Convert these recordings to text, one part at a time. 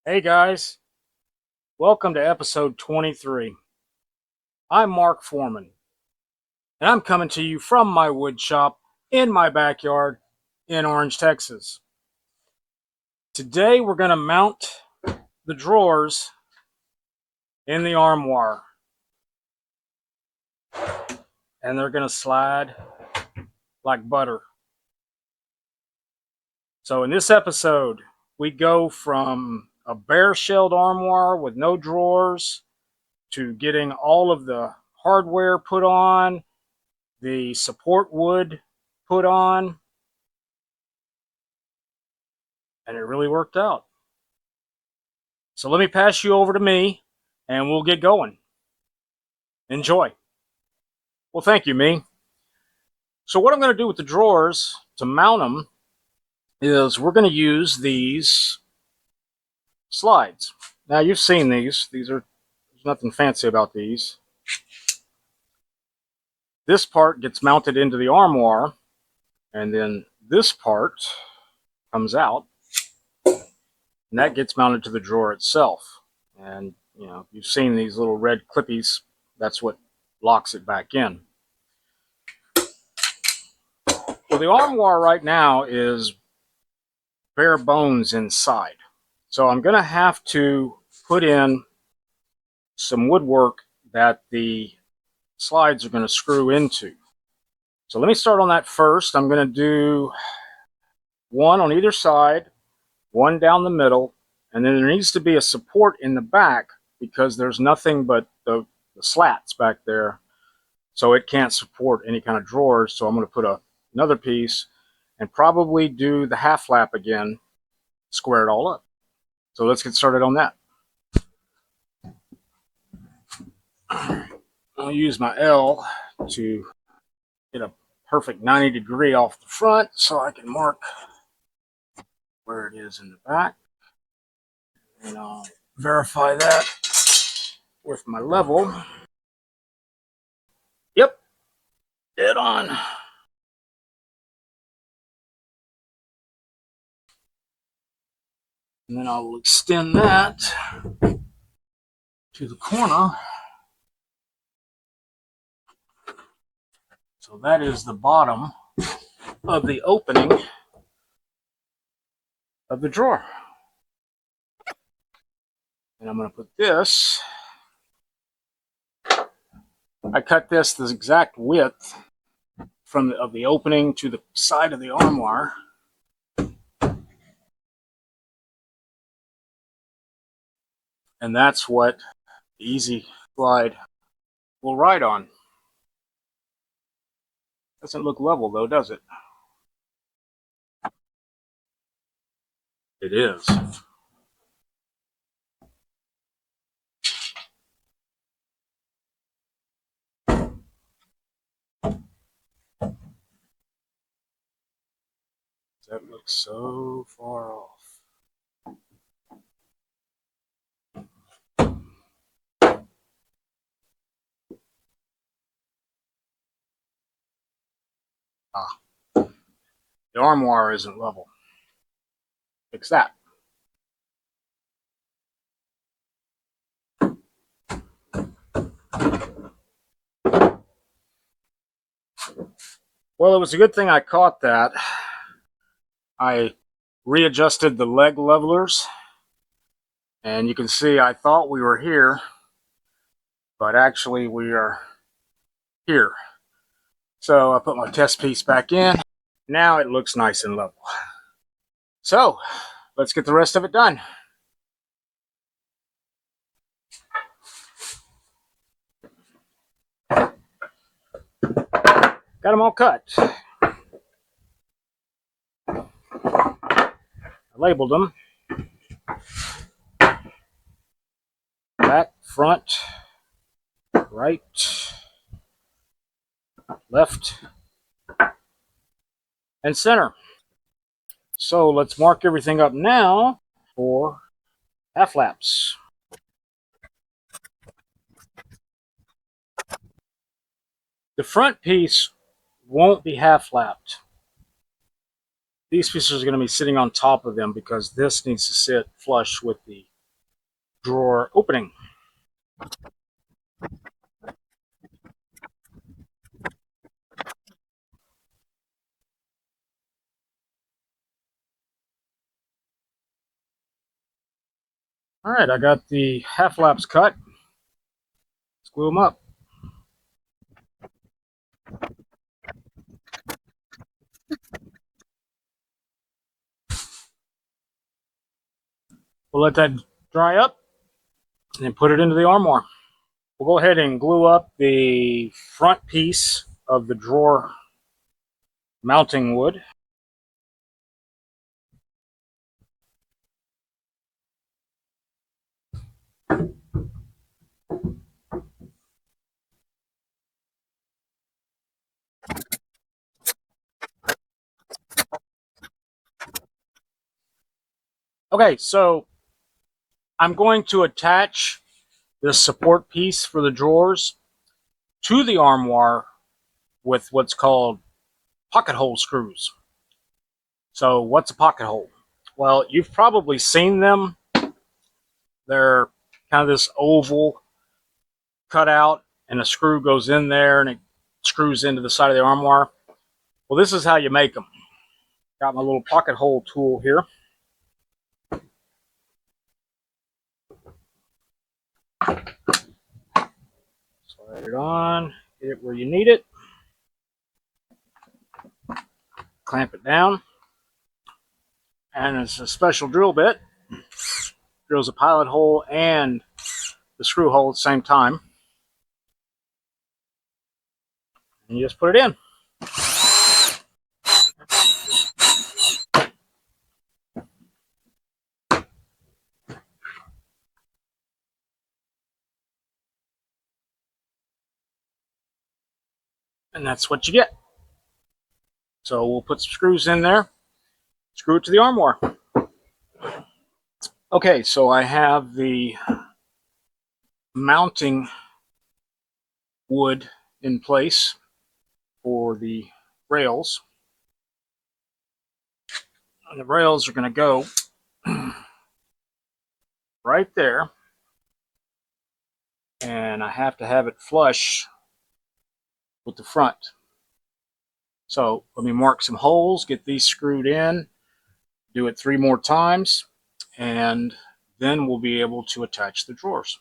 Hey guys, welcome to episode 23. I'm Mark Foreman, and I'm coming to you from my wood shop in my backyard in Orange, Texas. Today we're going to mount the drawers in the armoire, and they're going to slide like butter. So in this episode, we go from a bare shelled armoire with no drawers to getting all of the hardware put on, the support wood put on, and it really worked out. So let me pass you over to me and we'll get going. Enjoy. Well, thank you, me. So what I'm going to do with the drawers to mount them is we're going to use these slides. Now you've seen these. There's nothing fancy about these. This part gets mounted into the armoire, and then this part comes out, and that gets mounted to the drawer itself. And you've seen these little red clippies. That's what locks it back in. Well, the armoire right now is bare bones inside. So I'm going to have to put in some woodwork that the slides are going to screw into. So let me start on that first. I'm going to do one on either side, one down the middle, and then there needs to be a support in the back because there's nothing but the slats back there. So it can't support any kind of drawers. So I'm going to put another piece and probably do the half lap again, square it all up. So let's get started on that. I'll use my L to get a perfect 90-degree off the front so I can mark where it is in the back. And I'll verify that with my level. Yep, dead on. And then I'll extend that to the corner. So that is the bottom of the opening of the drawer. And I'm going to put this, I cut this the exact width of the opening to the side of the armoire. And that's what the Easy Slide will ride on. Doesn't look level though, does it? It is. That looks so far off. The armoire isn't level. Fix that. Well, it was a good thing I caught that. I readjusted the leg levelers, and you can see I thought we were here, but actually we are here. So I put my test piece back in. Now it looks nice and level. So let's get the rest of it done. Got them all cut. I labeled them. Back, front, right, left, and center. So let's mark everything up now for half laps. The front piece won't be half lapped. These pieces are going to be sitting on top of them because this needs to sit flush with the drawer opening. All right, I got the half laps cut. Let's glue them up. We'll let that dry up and then put it into the armoire. We'll go ahead and glue up the front piece of the drawer mounting wood. Okay, so I'm going to attach this support piece for the drawers to the armoire with what's called pocket hole screws. So what's a pocket hole? Well, you've probably seen them. They're kind of this oval cutout, and a screw goes in there and it screws into the side of the armoire. Well, this is how you make them. Got my little pocket hole tool here. Slide it on, get it where you need it. Clamp it down. And it's a special drill bit. Drills a pilot hole and the screw hole at the same time. And you just put it in. And that's what you get. So we'll put some screws in there, screw it to the armoire. Okay, so I have the mounting wood in place for the rails. And the rails are going to go right there. And I have to have it flush with the front. So let me mark some holes, get these screwed in, do it 3 more times, and then we'll be able to attach the drawers.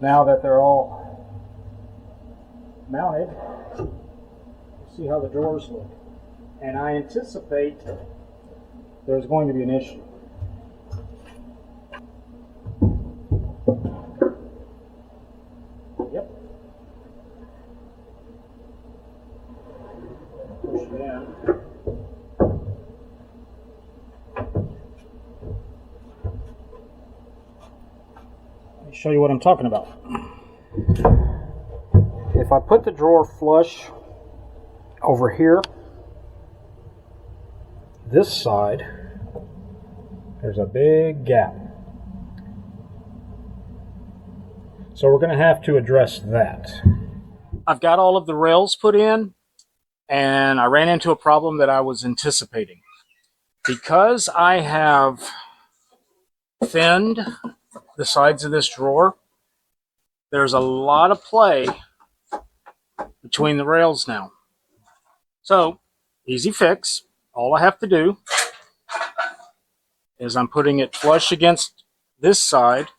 Now that they're all mounted, see how the drawers look. And I anticipate there's going to be an issue. Yep. Push it in. Let me show you what I'm talking about. If I put the drawer flush over here, this side, there's a big gap. So we're going to have to address that. I've got all of the rails put in, and I ran into a problem that I was anticipating. Because I have thinned the sides of this drawer, there's a lot of play between the rails now. So, easy fix. All I have to do is I'm putting it flush against this side,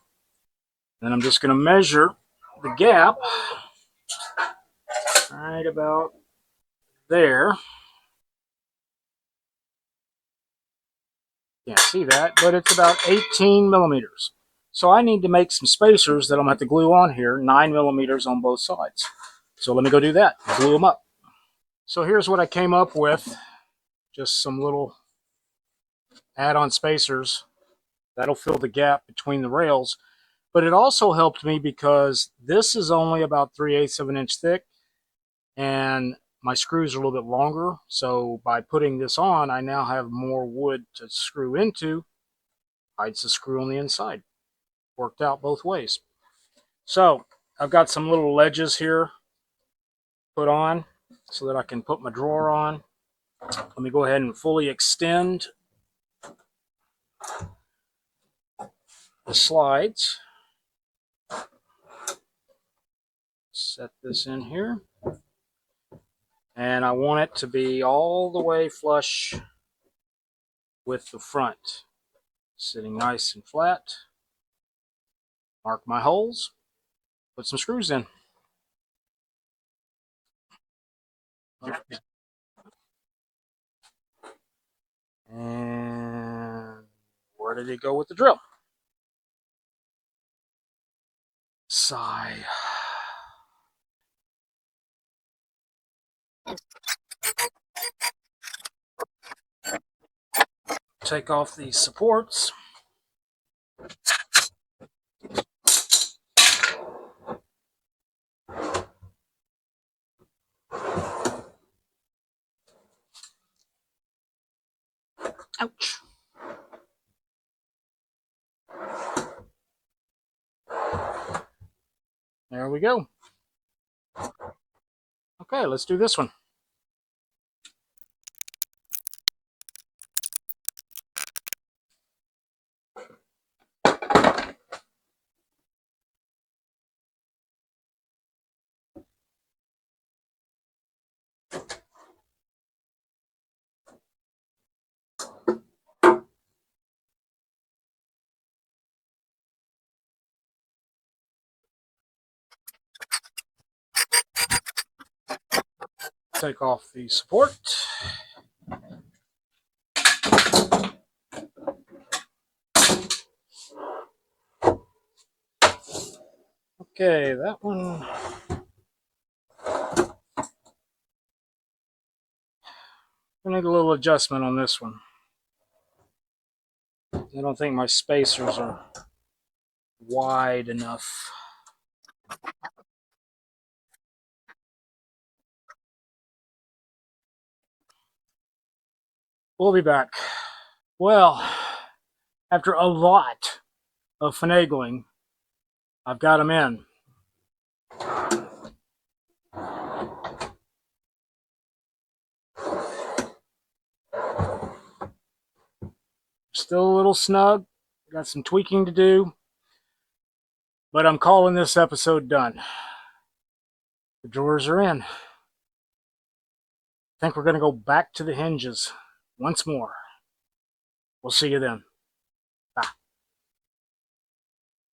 and I'm just going to measure the gap right about there. Can't see that, but it's about 18 millimeters. So I need to make some spacers that I'm going to have to glue on here, 9 millimeters on both sides. So let me go do that, glue them up. So here's what I came up with, just some little add-on spacers. That'll fill the gap between the rails. But it also helped me because this is only about 3/8 of an inch thick, and my screws are a little bit longer. So by putting this on, I now have more wood to screw into. Hides the screw on the inside. Worked out both ways. So I've got some little ledges here put on so that I can put my drawer on. Let me go ahead and fully extend the slides. Set this in here. And I want it to be all the way flush with the front. Sitting nice and flat. Mark my holes. Put some screws in. And where did it go with the drill? Sigh. Take off these supports. Ouch. There we go. Okay, let's do this one. Take off the support. Okay, that one. I need a little adjustment on this one. I don't think my spacers are wide enough. We'll be back. Well, after a lot of finagling, I've got them in. Still a little snug. Got some tweaking to do. But I'm calling this episode done. The drawers are in. I think we're going to go back to the hinges once more. We'll see you then.